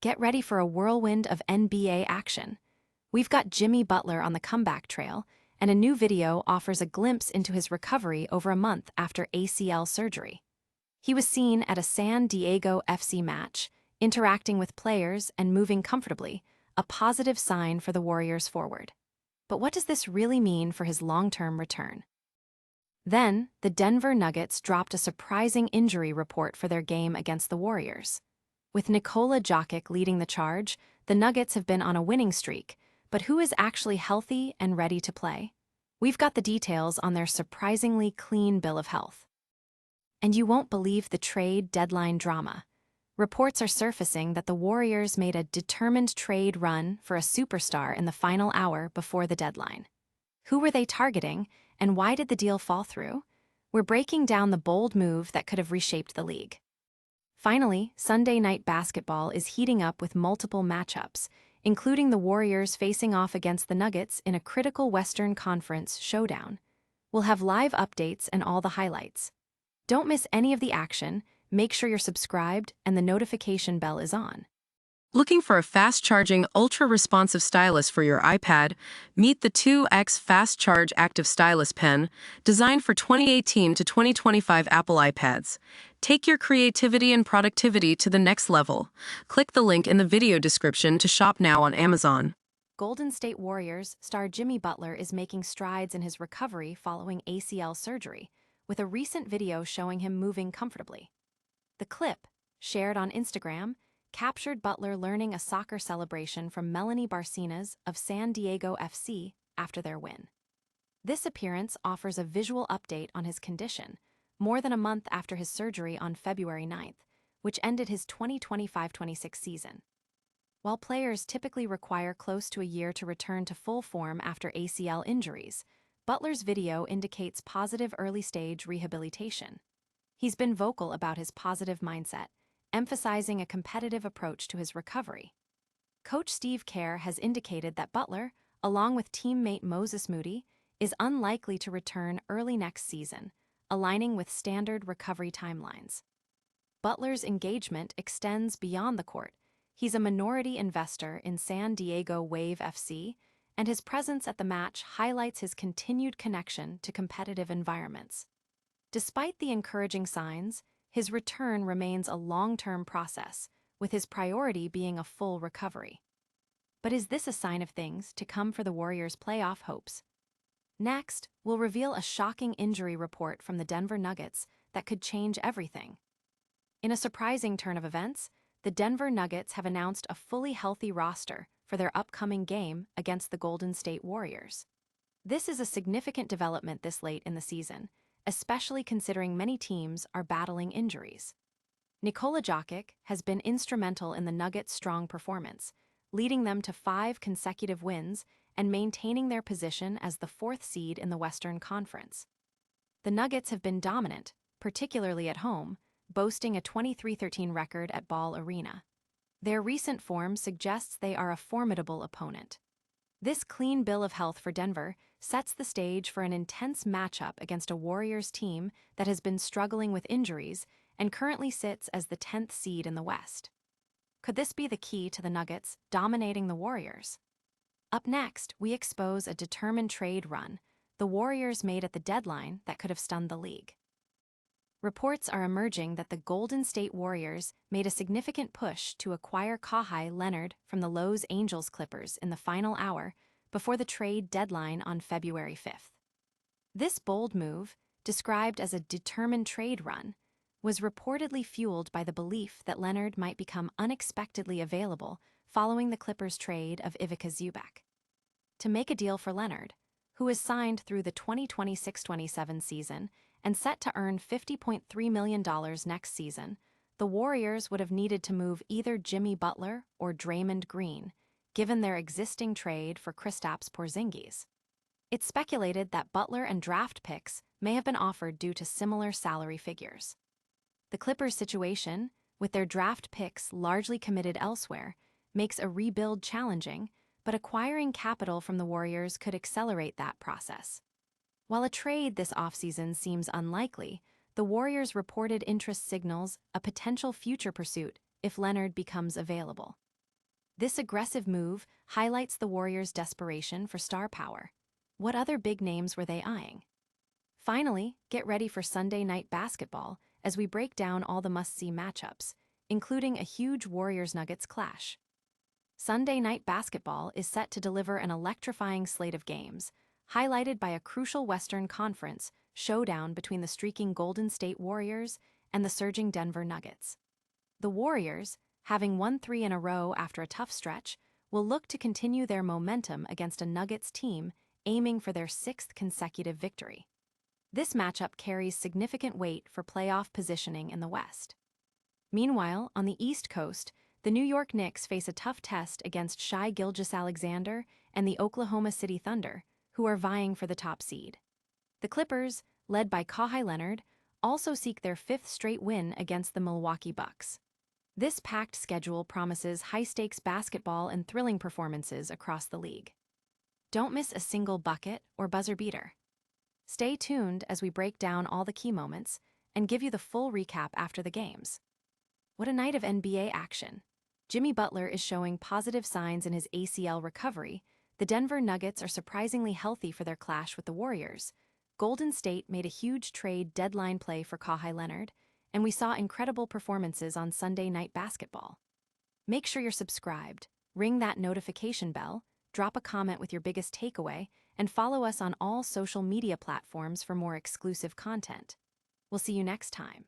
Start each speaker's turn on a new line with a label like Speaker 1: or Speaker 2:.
Speaker 1: get ready for a whirlwind of NBA action. We've got Jimmy Butler on the comeback trail, and a new video offers a glimpse into his recovery over a month after ACL surgery. He was seen at a San Diego FC match, interacting with players and moving comfortably, a positive sign for the Warriors forward. But what does this really mean for his long-term return? Then, the Denver Nuggets dropped a surprising injury report for their game against the Warriors. With Nikola Jokic leading the charge, the Nuggets have been on a winning streak, but who is actually healthy and ready to play? We've got the details on their surprisingly clean bill of health. And you won't believe the trade deadline drama. Reports are surfacing that the Warriors made a determined trade run for a superstar in the final hour before the deadline. Who were they targeting, and why did the deal fall through? We're breaking down the bold move that could have reshaped the league. Finally, Sunday night basketball is heating up with multiple matchups, including the Warriors facing off against the Nuggets in a critical Western Conference showdown. We'll have live updates and all the highlights. Don't miss any of the action, make sure you're subscribed and the notification bell is on.
Speaker 2: Looking for a fast-charging, ultra-responsive stylus for your iPad? Meet the 2X Fast Charge Active Stylus Pen, designed for 2018 to 2025 Apple iPads. Take your creativity and productivity to the next level. Click the link in the video description to shop now on Amazon.
Speaker 1: Golden State Warriors star Jimmy Butler is making strides in his recovery following ACL surgery, with a recent video showing him moving comfortably. The clip, shared on Instagram, captured Butler learning a soccer celebration from Melanie Barcenas of San Diego FC after their win. This appearance offers a visual update on his condition, more than a month after his surgery on February 9th, which ended his 2025-26 season. While players typically require close to a year to return to full form after ACL injuries, Butler's video indicates positive early-stage rehabilitation. He's been vocal about his positive mindset, emphasizing a competitive approach to his recovery. Coach Steve Kerr has indicated that Butler, along with teammate Moses Moody, is unlikely to return early next season, aligning with standard recovery timelines. Butler's engagement extends beyond the court. He's a minority investor in San Diego Wave FC, and his presence at the match highlights his continued connection to competitive environments. Despite the encouraging signs, his return remains a long-term process, with his priority being a full recovery. But is this a sign of things to come for the Warriors' playoff hopes? Next, we'll reveal a shocking injury report from the Denver Nuggets that could change everything. In a surprising turn of events, the Denver Nuggets have announced a fully healthy roster for their upcoming game against the Golden State Warriors. This is a significant development this late in the season, especially considering many teams are battling injuries. Nikola Jokic has been instrumental in the Nuggets' strong performance, leading them to 5 consecutive wins and maintaining their position as the 4th seed in the Western Conference. The Nuggets have been dominant, particularly at home, boasting a 23-13 record at Ball Arena. Their recent form suggests they are a formidable opponent. This clean bill of health for Denver sets the stage for an intense matchup against a Warriors team that has been struggling with injuries and currently sits as the 10th seed in the West. Could this be the key to the Nuggets dominating the Warriors? Up next, we expose a determined trade run the Warriors made at the deadline that could have stunned the league. Reports are emerging that the Golden State Warriors made a significant push to acquire Kawhi Leonard from the Los Angeles Clippers in the final hour before the trade deadline on February 5th. This bold move, described as a determined trade run, was reportedly fueled by the belief that Leonard might become unexpectedly available following the Clippers' trade of Ivica Zubac. To make a deal for Leonard, who is signed through the 2026-27 season and set to earn $50.3 million next season, the Warriors would have needed to move either Jimmy Butler or Draymond Green, given their existing trade for Kristaps Porzingis. It's speculated that Butler and draft picks may have been offered due to similar salary figures. The Clippers' situation, with their draft picks largely committed elsewhere, makes a rebuild challenging, but acquiring capital from the Warriors could accelerate that process. While a trade this offseason seems unlikely, the Warriors' reported interest signals a potential future pursuit if Leonard becomes available. This aggressive move highlights the Warriors' desperation for star power. What other big names were they eyeing? Finally, get ready for Sunday night basketball as we break down all the must-see matchups, including a huge Warriors-Nuggets clash. Sunday night basketball is set to deliver an electrifying slate of games, highlighted by a crucial Western Conference showdown between the streaking Golden State Warriors and the surging Denver Nuggets. The Warriors, having won 3 in a row after a tough stretch, will look to continue their momentum against a Nuggets team aiming for their 6th consecutive victory. This matchup carries significant weight for playoff positioning in the West. Meanwhile, on the East Coast, the New York Knicks face a tough test against Shai Gilgeous-Alexander and the Oklahoma City Thunder, who are vying for the top seed. The Clippers, led by Kawhi Leonard, also seek their 5th straight win against the Milwaukee Bucks. This packed schedule promises high-stakes basketball and thrilling performances across the league. Don't miss a single bucket or buzzer beater. Stay tuned as we break down all the key moments and give you the full recap after the games. What a night of NBA action! Jimmy Butler is showing positive signs in his ACL recovery. The Denver Nuggets are surprisingly healthy for their clash with the Warriors. Golden State made a huge trade deadline play for Kawhi Leonard, and we saw incredible performances on Sunday night basketball. Make sure you're subscribed, ring that notification bell, drop a comment with your biggest takeaway, and follow us on all social media platforms for more exclusive content. We'll see you next time.